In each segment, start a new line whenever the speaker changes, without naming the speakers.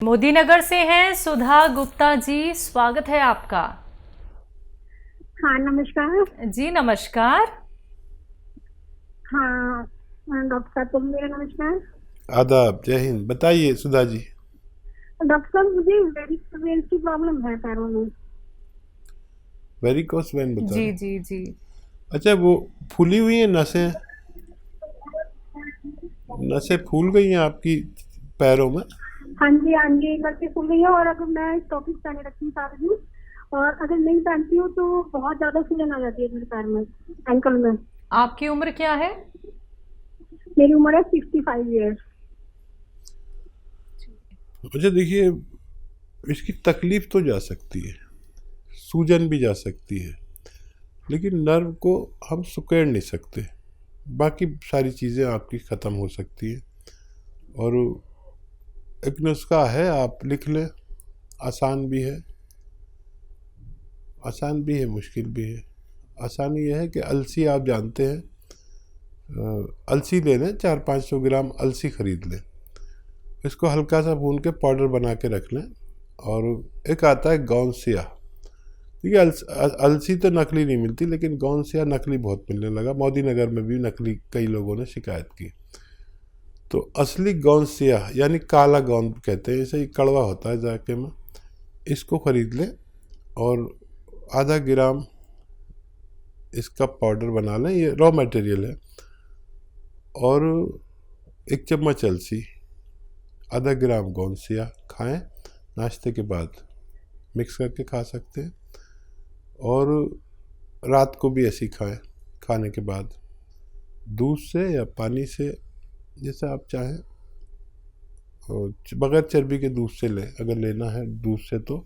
मोदी नगर से हैं सुधा गुप्ता जी, स्वागत है आपका।
हाँ नमस्कार।
जी नमस्कार।
हाँ डॉक्टर साहब तुम मेरा नमस्कार।
आदाब, जय हिंद। बताइए सुधा जी।
डॉक्टर साहब मुझे वेरिकोज की प्रॉब्लम है पैरों में।
वेरिकोस वेन बता
जी
रहे?
जी जी।
अच्छा, वो फूली हुई है नसें? नसें फूल गई हैं आपकी पैरों में?
हाँ जी करके खुल गई है। और अगर मैं स्टॉकिंग पहने रखती हूँ सारा दिन और अगर नहीं पहनती हूँ तो बहुत ज्यादा सूजन आ जाती है मेरे पैर में, एंकल में।
आपकी उम्र क्या है?
मेरी उम्र है 65 ईयर्स।
अच्छा देखिए, इसकी तकलीफ तो जा सकती है, सूजन भी जा सकती है, लेकिन नर्व को हम सुकेड़ नहीं सकते। बाकी सारी चीज़ें आपकी ख़त्म हो सकती हैं। और एक नुस्खा है, आप लिख लें। आसान भी है, मुश्किल भी है। आसानी यह है कि अलसी, आप जानते हैं, अलसी ले लें, 400-500 ग्राम अलसी ख़रीद लें। इसको हल्का सा भून के पाउडर बना के रख लें। और एक आता है गौनसिया। देखिए, अलसी तो नकली नहीं मिलती, लेकिन गौनसिया नकली बहुत मिलने लगा। मोदी नगर में भी नकली कई लोगों ने शिकायत की। तो असली गौनसिया यानी काला गौन कहते हैं, इसे कड़वा होता है जाके में, इसको ख़रीद लें और आधा ग्राम इसका पाउडर बना लें। ये रॉ मटेरियल है। और 1 चम्मच अलसी, आधा ग्राम गौनसिया खाएं। नाश्ते के बाद मिक्स करके खा सकते हैं। और रात को भी ऐसी खाएं, खाने के बाद दूध से या पानी से, जैसा आप चाहें। और बगैर चर्बी के दूध से लें, अगर लेना है दूध से तो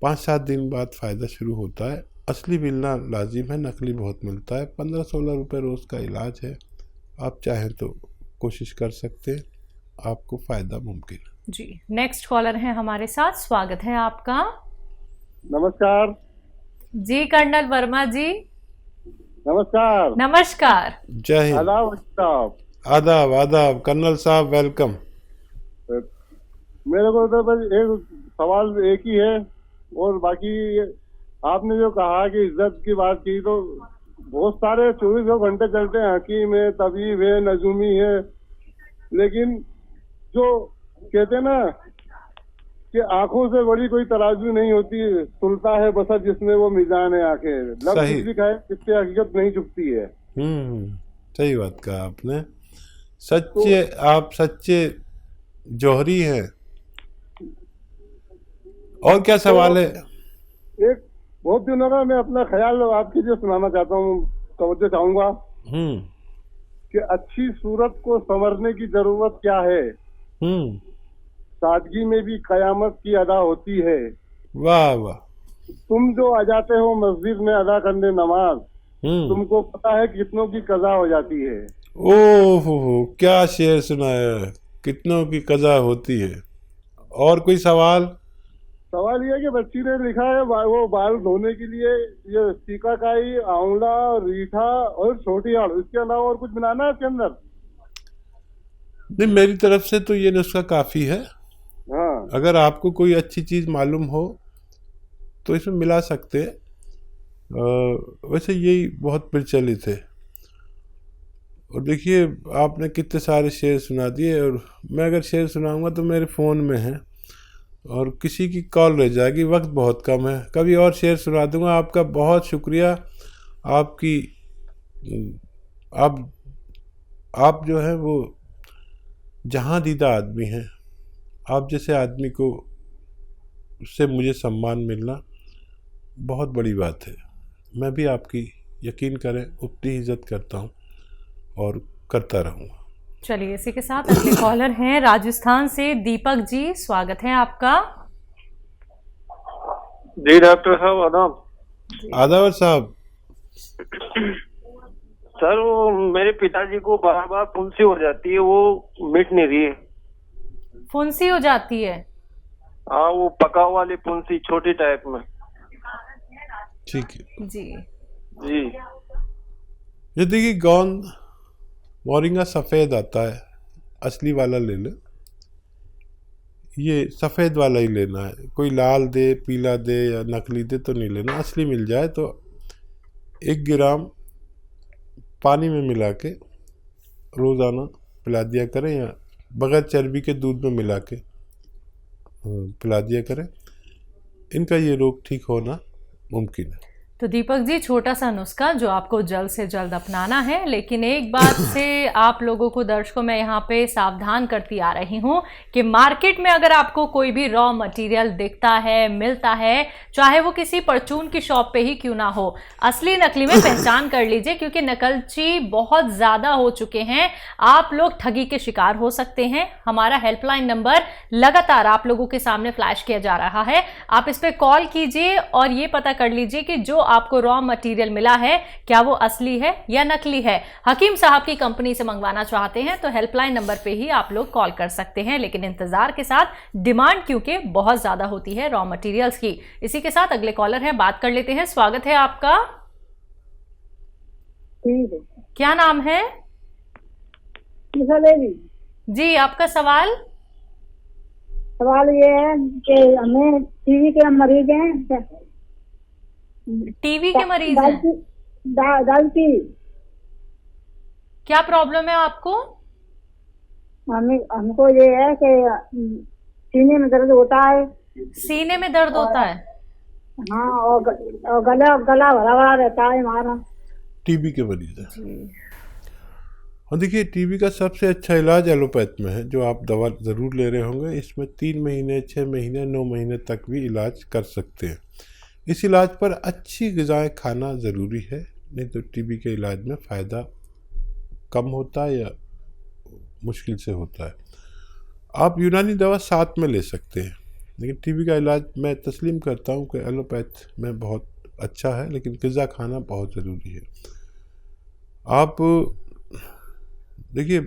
5-7 दिन बाद फ़ायदा शुरू होता है। असली मिलना लाजिम है, नकली बहुत मिलता है। 15-16 रुपये रोज़ का इलाज है। आप चाहें तो कोशिश कर सकते हैं, आपको फ़ायदा मुमकिन है।
जी, नेक्स्ट कॉलर हैं हमारे साथ, स्वागत है आपका।
नमस्कार।
जी कर्नल वर्मा जी।
नमस्कार।
नमस्कार।
जय हिंद।
आदाब साहब।
आदाब आदाब, कर्नल साहब वेलकम।
मेरे को तो बस एक सवाल एक ही है, और बाकी आपने जो कहा कि इज्जत की बात की, तो बहुत सारे 24 घंटे चलते हैं, हकीम है, तबीब है, नजूमी है, लेकिन जो कहते हैं ना कि आंखों से बड़ी कोई तराजू नहीं होती, सुलता है बसा जिसमें वो मिजान है आंखें। लफ्ज
सही।
कुछ भी कहे, इससे हकीकत नहीं छुपती है।
सही बात कहा आपने। सच्चे, आप सच्चे जौहरी हैं। और क्या सवाल है?
एक बहुत दिनों का मैं अपना ख्याल आपकी जो सुनाना चाहता हूँ, तवज्जो चाहूंगा
हम्म
कि अच्छी सूरत को संवरने की जरूरत क्या है।
हम्म
सादगी में भी कयामत की अदा होती है।
वाह वाह।
तुम जो आ जाते हो मस्जिद में अदा करने नमाज,
हम्म
तुमको पता है कितनों की कजा हो जाती है।
ओहो, क्या शेर सुनाया है। कितनों की कज़ा होती है। और कोई सवाल?
सवाल ये है कि बच्ची ने लिखा है वो बाल धोने के लिए ये सीकाकाई, आंवला, रीठा और छोटी आड़, इसके अलावा और कुछ बनाना है इसके अंदर?
नहीं, मेरी तरफ से तो ये नुस्खा काफ़ी है।
हाँ।
अगर आपको कोई अच्छी चीज़ मालूम हो तो इसमें मिला सकते हैं। वैसे यही बहुत प्रचलित है। और देखिए, आपने कितने सारे शेर सुना दिए, और मैं अगर शेर सुनाऊंगा तो मेरे फ़ोन में है और किसी की कॉल रह जाएगी, वक्त बहुत कम है। कभी और शेर सुना दूंगा। आपका बहुत शुक्रिया। आपकी आप आप जो है वो जहाँ दीदा आदमी हैं। आप जैसे आदमी को उससे मुझे सम्मान मिलना बहुत बड़ी बात है। मैं भी आपकी, यकीन करें, उतनी इज्जत करता हूँ और करता रहूँगा।
चलिए, इसी के साथ अगले कॉलर हैं राजस्थान से दीपक जी, स्वागत है आपका।
जी डॉक्टर साहब आदाब।
आदावर साहब।
सर वो मेरे पिताजी को बार बार फुंसी हो जाती है, वो मिट नहीं रही है।
फुंसी हो जाती है?
हाँ, वो पकाव वाली फुंसी, छोटी टाइप में।
ठीक है
जी
जी।
ये देखिए, गोंद मोरिंगा सफ़ेद आता है, असली वाला ले ले। ये सफ़ेद वाला ही लेना है, कोई लाल दे, पीला दे या नकली दे तो नहीं लेना। असली मिल जाए तो 1 ग्राम पानी में मिला के रोज़ाना पिला दिया करें, या बगैर चर्बी के दूध में मिला के पिला दिया करें। इनका ये रोग ठीक होना मुमकिन है।
तो दीपक जी, छोटा सा नुस्खा जो आपको जल्द से जल्द अपनाना है, लेकिन एक बात से आप लोगों को, दर्शकों, मैं यहाँ पे सावधान करती आ रही हूँ कि मार्केट में अगर आपको कोई भी रॉ मटेरियल दिखता है, मिलता है, चाहे वो किसी परचून की शॉप पे ही क्यों ना हो, असली नकली में पहचान कर लीजिए, क्योंकि नकलची बहुत ज़्यादा हो चुके हैं। आप लोग ठगी के शिकार हो सकते हैं। हमारा हेल्पलाइन नंबर लगातार आप लोगों के सामने फ्लैश किया जा रहा है, आप इस पर कॉल कीजिए और ये पता कर लीजिए कि जो आपको रॉ मटेरियल मिला है क्या वो असली है या नकली है। हकीम साहब की कंपनी से मंगवाना चाहते हैं तो हेल्पलाइन नंबर पे ही आप लोग कॉल कर सकते हैं, लेकिन इंतजार के साथ, डिमांड क्योंकि बहुत ज्यादा होती है रॉ मटेरियल्स की। इसी के साथ अगले कॉलर हैं, बात कर लेते हैं। स्वागत है आपका। क्या नाम है जी? आपका सवाल
ये है कि हमें टीवी के मरीज हैं।
टीवी के मरीज हैं?
गलती
क्या प्रॉब्लम है आपको?
हमको ये है कि सीने में दर्द होता है।
सीने में दर्द होता है?
हाँ, और गला भरा भरा रहता है हमारा।
टीबी के मरीज है। और देखिए, टीबी का सबसे अच्छा इलाज एलोपैथ में है, जो आप दवा ज़रूर ले रहे होंगे। इसमें 3 महीने, 6 महीने, 9 महीने तक भी इलाज कर सकते हैं। इस इलाज पर अच्छी ग़िज़ाएँ खाना ज़रूरी है, नहीं तो टीबी के इलाज में फ़ायदा कम होता है या मुश्किल से होता है। आप यूनानी दवा साथ में ले सकते हैं, लेकिन टीबी का इलाज मैं तस्लीम करता हूँ कि एलोपैथ में बहुत अच्छा है, लेकिन ग़िज़ा खाना बहुत ज़रूरी है। आप देखिए,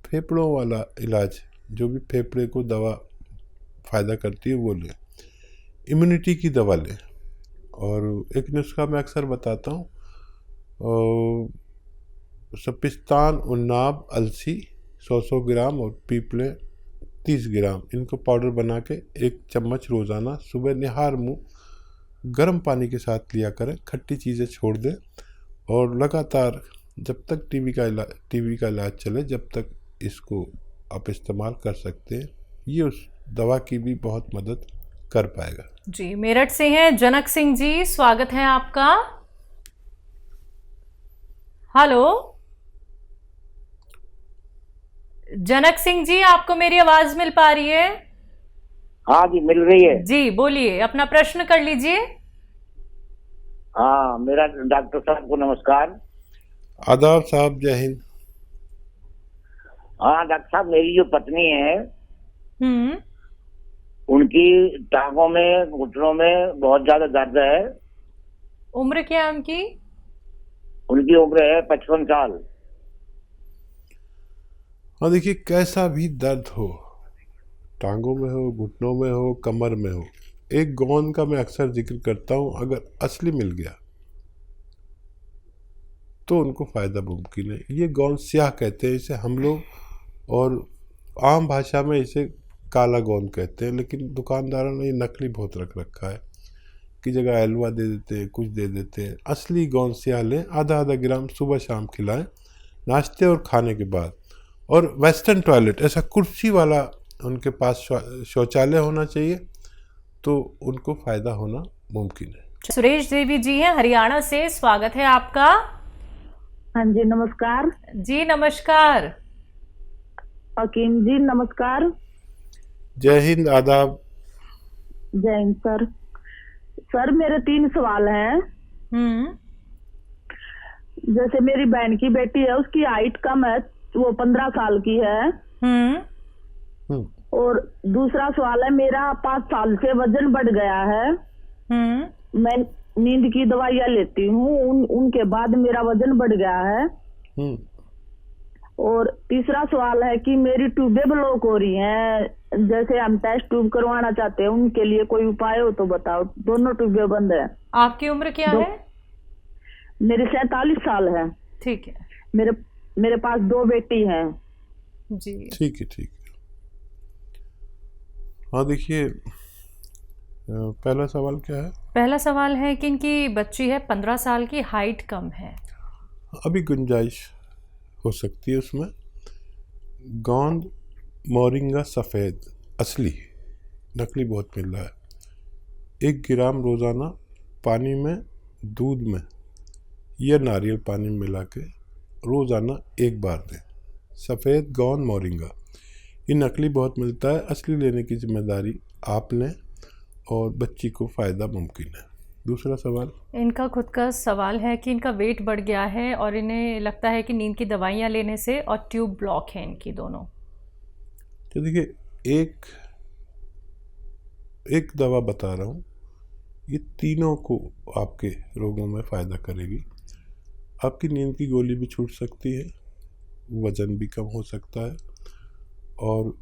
फेफड़ों वाला इलाज, जो भी फेफड़े को दवा फ़ायदा करती है वो लें। इम्यूनिटी की दवा लें। और एक नुस्खा मैं अक्सर बताता हूँ, सपिस्तान, उन्नाब, अलसी 100 ग्राम और पीपले 30 ग्राम, इनको पाउडर बना के 1 चम्मच रोज़ाना सुबह निहार मुँह गर्म पानी के साथ लिया करें। खट्टी चीज़ें छोड़ दें और लगातार जब तक टीबी का इलाज चले, जब तक इसको आप इस्तेमाल कर सकते हैं। ये उस दवा की भी बहुत मदद कर पाएगा।
जी, मेरठ से हैं जनक सिंह जी, स्वागत है आपका। हेलो जनक सिंह जी, आपको मेरी आवाज मिल पा रही है?
हाँ जी, मिल रही है
जी, बोलिए, अपना प्रश्न कर लीजिए।
हाँ, मेरा डॉक्टर साहब को नमस्कार।
आदाब साहब, जय हिंद।
हाँ डॉक्टर साहब, मेरी जो पत्नी है उनकी टांगों में, घुटनों में बहुत ज्यादा दर्द है।
उम्र क्या है उनकी?
उनकी उम्र है 55 साल।
हाँ, देखिए, कैसा भी दर्द हो, टांगों में हो, घुटनों में हो, कमर में हो, एक गोंद का मैं अक्सर जिक्र करता हूँ, अगर असली मिल गया तो उनको फ़ायदा मुमकिन है। ये गोंद स्याह कहते हैं इसे हम लोग, और आम भाषा में इसे काला गोंद कहते हैं, लेकिन दुकानदारों ने ये नकली बहुत रख रखा है कि जगह एलवा दे देते हैं, कुछ दे देते हैं। असली गोंद स्याह लें, आधा ग्राम सुबह शाम खिलाएं, नाश्ते और खाने के बाद। और वेस्टर्न टॉयलेट, ऐसा कुर्सी वाला उनके पास शौचालय होना चाहिए, तो उनको फ़ायदा होना मुमकिन है।
सुरेश देवी जी हैं हरियाणा से, स्वागत है आपका।
हाँ जी, नमस्कार
जी। नमस्कार
हकीम जी, नमस्कार।
जय हिंद, आदाब।
जय हिंद सर। सर, मेरे 3 सवाल हैं। जैसे मेरी बहन की बेटी है, उसकी हाइट कम है, वो 15 साल की है। और दूसरा सवाल है, मेरा 5 साल से वजन बढ़ गया है। मैं नींद की दवाइयाँ लेती हूँ, उनके बाद मेरा वजन बढ़ गया है। और तीसरा सवाल है कि मेरी ट्यूबें ब्लॉक हो रही हैं, जैसे हम टेस्ट ट्यूब करवाना चाहते हैं, उनके लिए कोई उपाय हो तो बताओ। दोनों ट्यूबें बंद है।
आपकी उम्र क्या है?
मेरी 47 साल है।
ठीक है।
मेरे पास 2 बेटी हैं।
जी,
ठीक है, ठीक है। हाँ देखिए, पहला सवाल क्या है?
पहला सवाल है कि इनकी बच्ची है 15 साल की, हाइट कम है।
अभी गुंजाइश हो सकती है उसमें। गोंद मोरिंगा सफ़ेद असली, नकली बहुत मिल रहा है। 1 ग्राम रोज़ाना पानी में, दूध में या नारियल पानी में मिला के रोज़ाना 1 बार दें। सफ़ेद गोंद मोरिंगा, ये नकली बहुत मिलता है, असली लेने की जिम्मेदारी आप लें और बच्ची को फ़ायदा मुमकिन है। दूसरा सवाल,
इनका खुद का सवाल है कि इनका वेट बढ़ गया है और इन्हें लगता है कि नींद की दवाइयाँ लेने से और ट्यूब ब्लॉक है इनकी दोनों।
तो देखिए, एक दवा बता रहा हूँ, ये तीनों को आपके रोगों में फ़ायदा करेगी। आपकी नींद की गोली भी छूट सकती है, वज़न भी कम हो सकता है और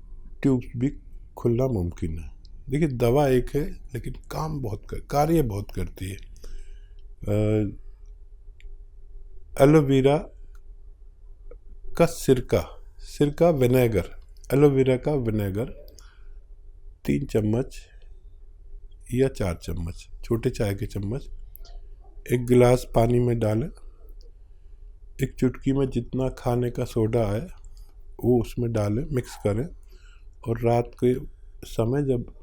ट्यूब्स भी खुलना मुमकिन है। देखिए, दवा एक है लेकिन कार्य बहुत करती है। एलोवेरा का सिरका विनेगर, एलोवेरा का विनेगर 3 चम्मच या 4 चम्मच, छोटे चाय के चम्मच 1 गिलास पानी में डालें। 1 चुटकी में जितना खाने का सोडा है वो उसमें डालें, मिक्स करें और रात के समय जब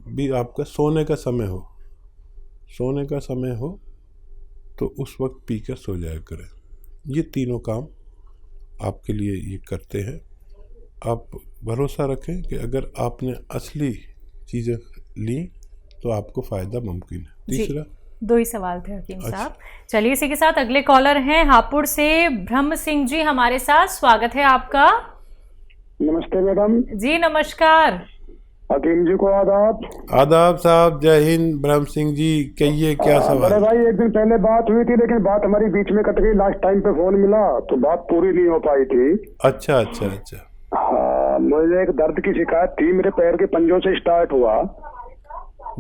भी आपका सोने का समय हो तो उस वक्त पीकर सो जाया करें। ये तीनों काम आपके लिए ये करते हैं। आप भरोसा रखें कि अगर आपने असली चीज़ें ली तो आपको फ़ायदा मुमकिन है। तीसरा,
2 ही सवाल थे हकीम साहब। चलिए, इसी के साथ अगले कॉलर हैं हापुड़ से ब्रह्म सिंह जी हमारे साथ, स्वागत है आपका।
नमस्ते मैडम
जी नमस्कार।
हकीम जी को आदाब।
आदाब साहब, जय हिंद। ब्रह्म सिंह जी कहिए, क्या सवाल?
अरे भाई, एक दिन पहले बात हुई थी लेकिन बात हमारी बीच में कट गई। लास्ट टाइम पे फोन मिला तो बात पूरी नहीं हो पाई थी।
अच्छा।
हाँ, मुझे एक दर्द की शिकायत थी, मेरे पैर के पंजों से स्टार्ट हुआ।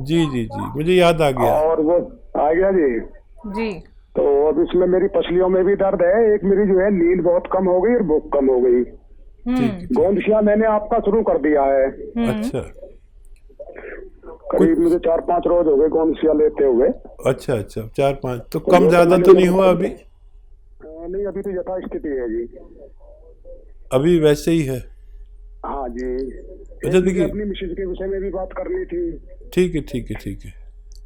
जी, मुझे याद आ गया।
और वो आ गया
जी।
तो अब इसमें मेरी पसलियों में भी दर्द है। एक मेरी जो है नींद बहुत कम हो गई और भूख कम हो गई। गोंदशिया मैंने आपका शुरू कर दिया है।
अच्छा,
करीब मुझे 4-5 रोज हो गए गोंदशिया लेते हुए।
अच्छा 4-5 तो कम ज्यादा तो नहीं हुआ अभी?
नहीं, अभी तो यथास्थिति है जी,
अभी वैसे ही है।
हाँ जी।
अच्छा देखिए,
अपनी मिसेज के विषय में भी बात करनी थी।
ठीक है।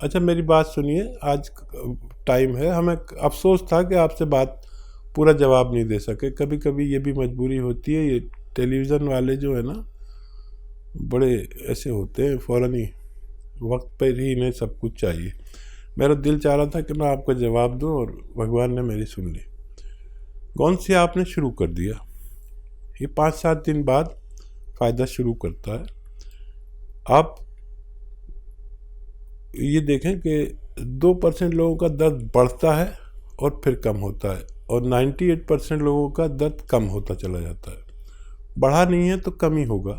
अच्छा मेरी बात सुनिए, आज टाइम है, हमें अफसोस था कि आपसे बात पूरा जवाब नहीं दे सके। कभी कभी ये भी मजबूरी होती है। ये टेलीविज़न वाले जो है ना, बड़े ऐसे होते हैं, फ़ौरन ही वक्त पर ही इन्हें सब कुछ चाहिए। मेरा दिल चाह रहा था कि मैं आपको जवाब दूं और भगवान ने मेरी सुन ली। गोंदशिया आपने शुरू कर दिया, ये 5-7 दिन बाद फ़ायदा शुरू करता है। आप ये देखें कि 2% लोगों का दर्द बढ़ता है और फिर कम होता है और 98% लोगों का दर्द कम होता चला जाता है। बढ़ा नहीं है तो कम ही होगा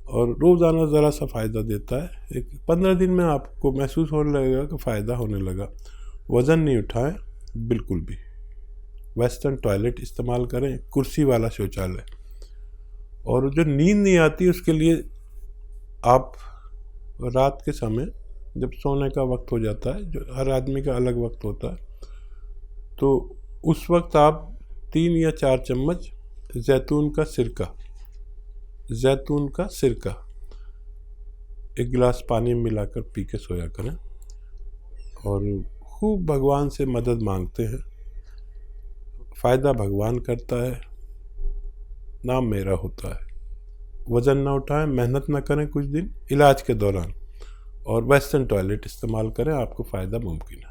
और रोज़ाना ज़रा सा फ़ायदा देता है। एक 15 दिन में आपको महसूस होने लगेगा कि फ़ायदा होने लगा। वज़न नहीं उठाएं बिल्कुल भी। वेस्टर्न टॉयलेट इस्तेमाल करें, कुर्सी वाला शौचालय। और जो नींद नहीं आती उसके लिए आप रात के समय जब सोने का वक्त हो जाता है, जो हर आदमी का अलग वक्त होता है, तो उस वक्त आप 3 या 4 चम्मच जैतून का सिरका 1 गिलास पानी में मिलाकर पी के सोया करें और खूब भगवान से मदद मांगते हैं। फ़ायदा भगवान करता है, नाम मेरा होता है। वज़न ना उठाएं, मेहनत ना करें कुछ दिन इलाज के दौरान और वेस्टर्न टॉयलेट इस्तेमाल करें, आपको फ़ायदा मुमकिन है।